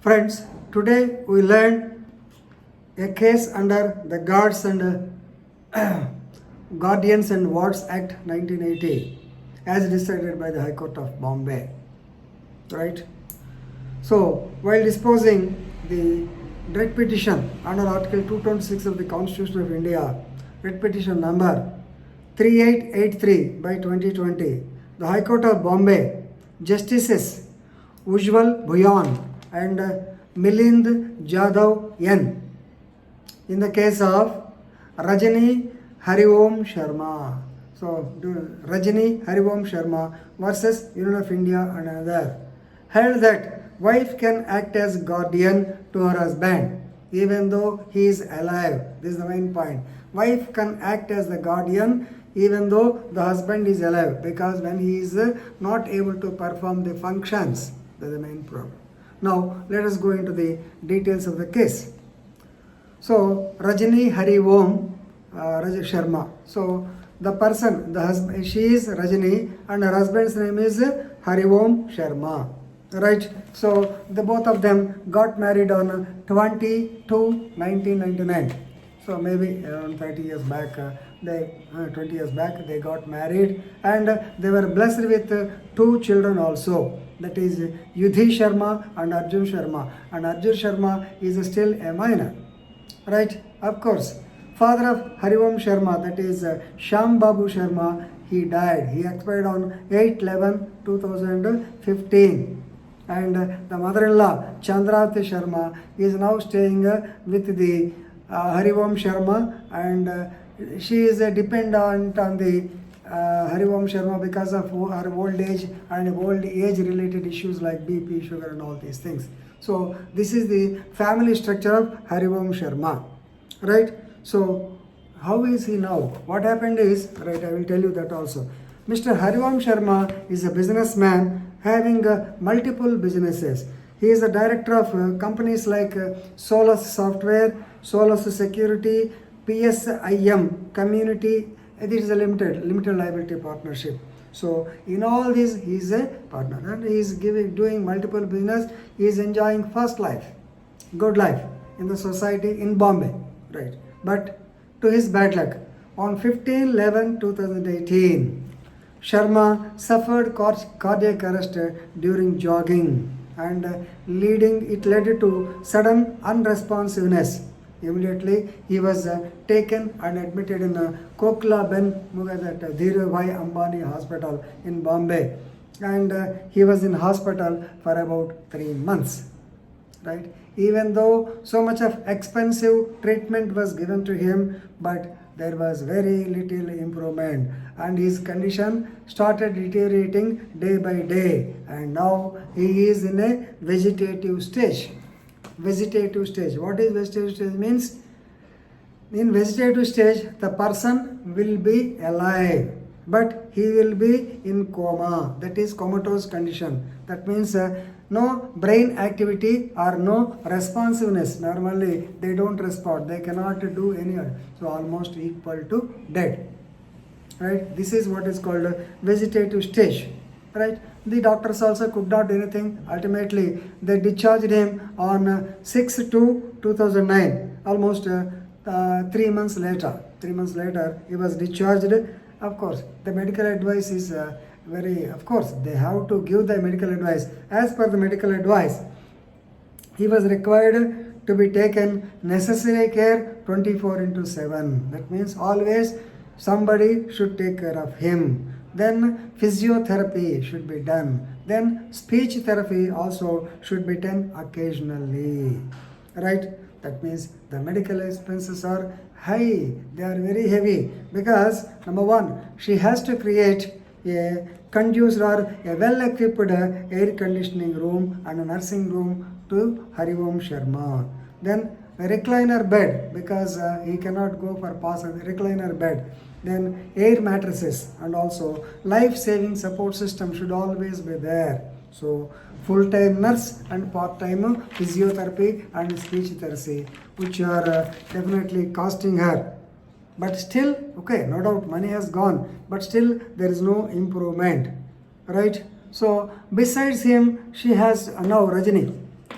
Friends, today we learned a case under the Guards and Guardians and Wards Act 1980 as decided by the High Court of Bombay. Right? So, while disposing the writ petition under Article 226 of the Constitution of India, writ petition number 3883 by 2020, the High Court of Bombay, Justices Ujjwal Bhuyan and Milind Jadhav N. In the case of Rajani Hariom Sharma. So, Rajani Hariom Sharma versus Union of India and another held that wife can act as guardian to her husband even though he is alive. This is the main point. Wife can act as the guardian even though the husband is alive, because when he is not able to perform the functions, that is the main problem. Now, let us go into the details of the case. So, Rajani Hari Om Sharma. So, the person, the husband, she is Rajani and her husband's name is Hari Om Sharma. Right? So, the both of them got married on 20/2/1999. So, maybe around 30 years back, 20 years back, they got married, and they were blessed with two children also. That is Yudhi Sharma and Arjun Sharma. And Arjun Sharma is still a minor. Right? Of course. Father of Hariom Sharma, that is Shyam Babu Sharma, he died. He expired on 8/11/2015. And the mother-in-law, Chandravati Sharma, is now staying with the Hariom Sharma, and she is dependent on the Hariom Sharma because of her old age and old age related issues like BP, sugar and all these things. So this is the family structure of Hariom Sharma. Right? So how is he now? What happened is, right, I will tell you that also. Mr. Hariom Sharma is a businessman having multiple businesses. He is a director of companies like Solus Software, Solus Security, PSIM Community. This is a limited liability partnership. So in all these, he is a partner, and he is doing multiple business. He is enjoying first life, good life in the society in Bombay, right? But to his bad luck, on 15/11/2018, Sharma suffered cardiac arrest during jogging, and it led to sudden unresponsiveness. Immediately, he was taken and admitted in Kokla Ben Mugadat Dhirubhai Ambani Hospital in Bombay, and he was in hospital for about 3 months. Right? Even though so much of expensive treatment was given to him, but there was very little improvement, and his condition started deteriorating day by day, and now he is in a vegetative stage. Vegetative stage. What is vegetative stage means? In vegetative stage, the person will be alive, but he will be in coma. That is comatose condition. That means no brain activity or no responsiveness. Normally, they don't respond. They cannot do any. So almost equal to dead. Right? This is what is called a vegetative stage. Right? The doctors also could not do anything. Ultimately, they discharged him on 6/2/2009. Almost 3 months later. 3 months later, he was discharged. Of course, the medical advice is of course, they have to give the medical advice. As per the medical advice, he was required to be taken necessary care 24/7. That means always somebody should take care of him. Then physiotherapy should be done. Then speech therapy also should be done occasionally. Right? That means the medical expenses are high. They are very heavy because, number one, she has to create a conducive or a well-equipped air conditioning room and a nursing room to Hariom Sharma. Then a recliner bed, because he cannot go for recliner bed. Then air mattresses, and also life-saving support system should always be there. So full-time nurse and part-time physiotherapy and speech therapy, which are definitely costing her. But still, okay, no doubt money has gone, but still there is no improvement. Right? So besides him, she has now Rajani.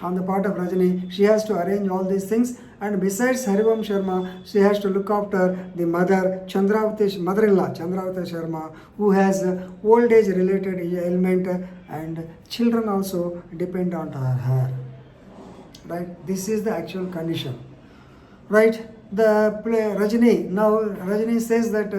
on the part of Rajani. She has to arrange all these things, and besides Harivam Sharma, she has to look after the mother, mother-in-law Chandravati Sharma, who has old age related ailment, and children also depend on her. Right? This is the actual condition. Right? Rajani says that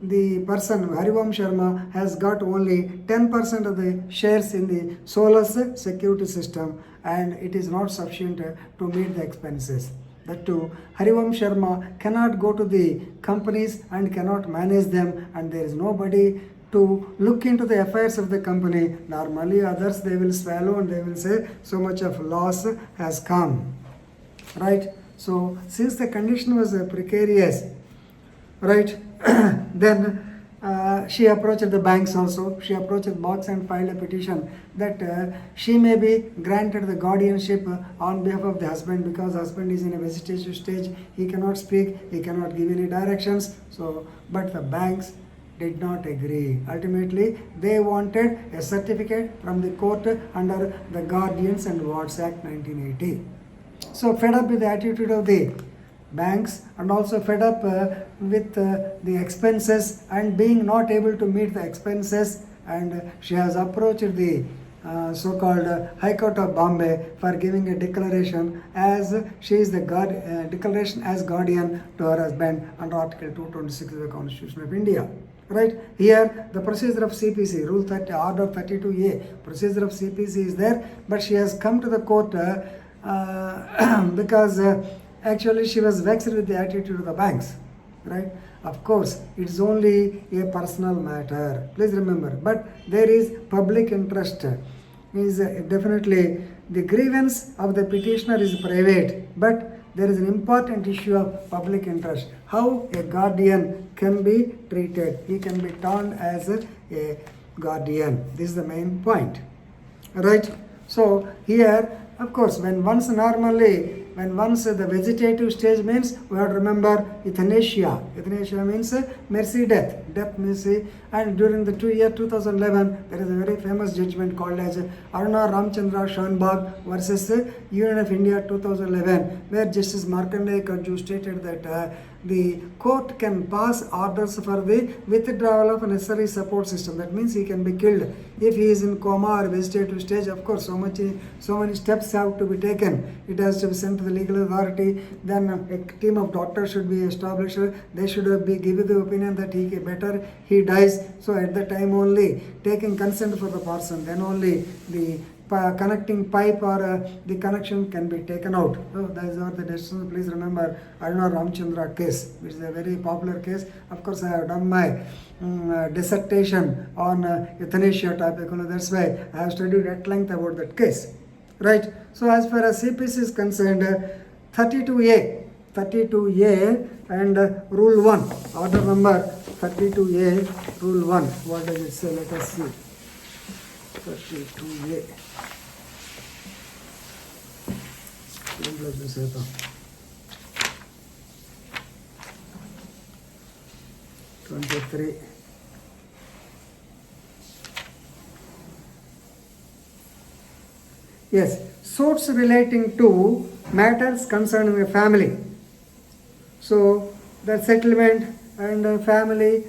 the person Harivam Sharma has got only 10% of the shares in the Solus security system, and it is not sufficient to meet the expenses. That too, Harivam Sharma cannot go to the companies and cannot manage them, and there is nobody to look into the affairs of the company. Normally others, they will swallow and they will say so much of loss has come. Right? So since the condition was precarious, right, then she approached the banks also. She approached banks and filed a petition that she may be granted the guardianship on behalf of the husband, because husband is in a vegetative stage. He cannot speak, he cannot give any directions. So, but the banks did not agree. Ultimately, they wanted a certificate from the court under the Guardians and Wards Act 1980. So fed up with the attitude of the banks, and also fed up with the expenses and being not able to meet the expenses, and she has approached the so-called High Court of Bombay for giving a declaration as she is the declaration as guardian to her husband under Article 226 of the Constitution of India. Right? Here the procedure of CPC, Rule 30, Order 32A, procedure of CPC is there, but she has come to the court because actually she was vexed with the attitude of the banks. Right? Of course, it's only a personal matter. Please remember, but there is public interest. Is definitely the grievance of the petitioner is private, but there is an important issue of public interest. How a guardian can be treated. He can be termed as a guardian. This is the main point. Right? So here, of course, when once the vegetative stage means, we have to remember euthanasia. Euthanasia means mercy death. Death mercy. And during the year 2011, there is a very famous judgment called as Aruna Ramchandra Schoenberg versus Union of India 2011, where Justice Markandeya Kajju stated that the court can pass orders for the withdrawal of a necessary support system. That means he can be killed. If he is in coma or vegetative stage, of course, so many steps have to be taken. It has to be sent to the legal authority. Then a team of doctors should be established. They should give the opinion that he dies. So at the time only, taking consent for the person, then only the connecting pipe or the connection can be taken out. So that is what the decision. Please remember Aruna Ramchandra case, which is a very popular case. Of course, I have done my dissertation on euthanasia topic. That's why I have studied at length about that case. Right? So as far as CPC is concerned, 32A and Rule 1, Order number 32A, Rule 1. What does it say? Let us see. 32A. 23. Yes, suits relating to matters concerning a family. So the settlement and family,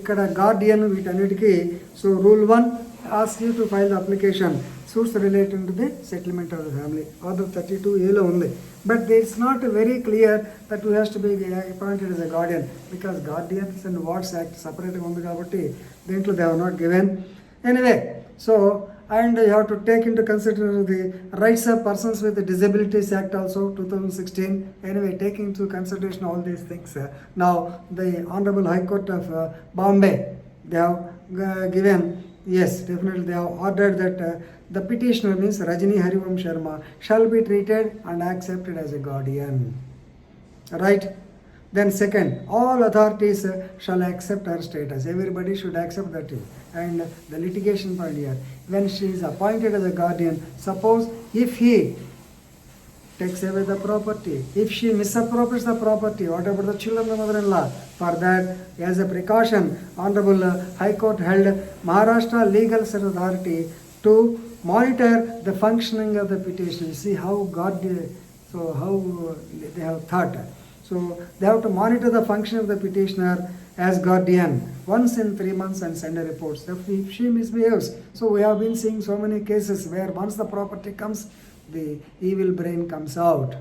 guardian with annuity. So Rule 1 asks you to file the application. Suits relating to the settlement of the family. Order 32A only. But it's not very clear that who has to be appointed as a guardian, because Guardians and Wards Act separated on the property. Then they have not given. Anyway, so and you have to take into consideration the Rights of Persons with Disabilities Act also 2016. Anyway, taking into consideration all these things. Now the Honorable High Court of Bombay, they have given, yes, definitely they have ordered that the petitioner, means Rajani Harivam Sharma, shall be treated and accepted as a guardian. Right? Then second, all authorities shall accept her status. Everybody should accept that. And the litigation point here, when she is appointed as a guardian, suppose if he takes away the property, if she misappropriates the property, what about the children of the mother-in-law? For that, as a precaution, Honorable High Court held Maharashtra Legal Service Authority to monitor the functioning of the petitioner. See how they have thought. So they have to monitor the function of the petitioner as guardian once in 3 months and send a report. If she misbehaves, so we have been seeing so many cases where once the property comes, the evil brain comes out,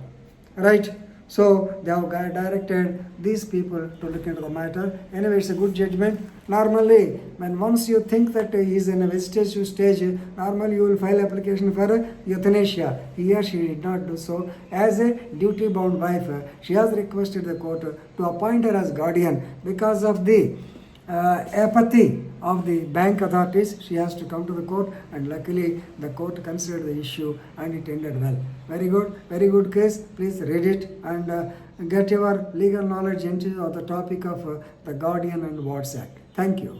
right? So they have directed these people to look into the matter. Anyway, it's a good judgment. Normally, when once you think that he is in a vegetative stage, normally you will file application for euthanasia. He or she did not do so. As a duty-bound wife, she has requested the court to appoint her as guardian because of the apathy of the bank authorities. She has to come to the court, and luckily the court considered the issue and it ended well. Very good case. Please read it and get your legal knowledge into the topic of the Guardian and Wards Act. Thank you.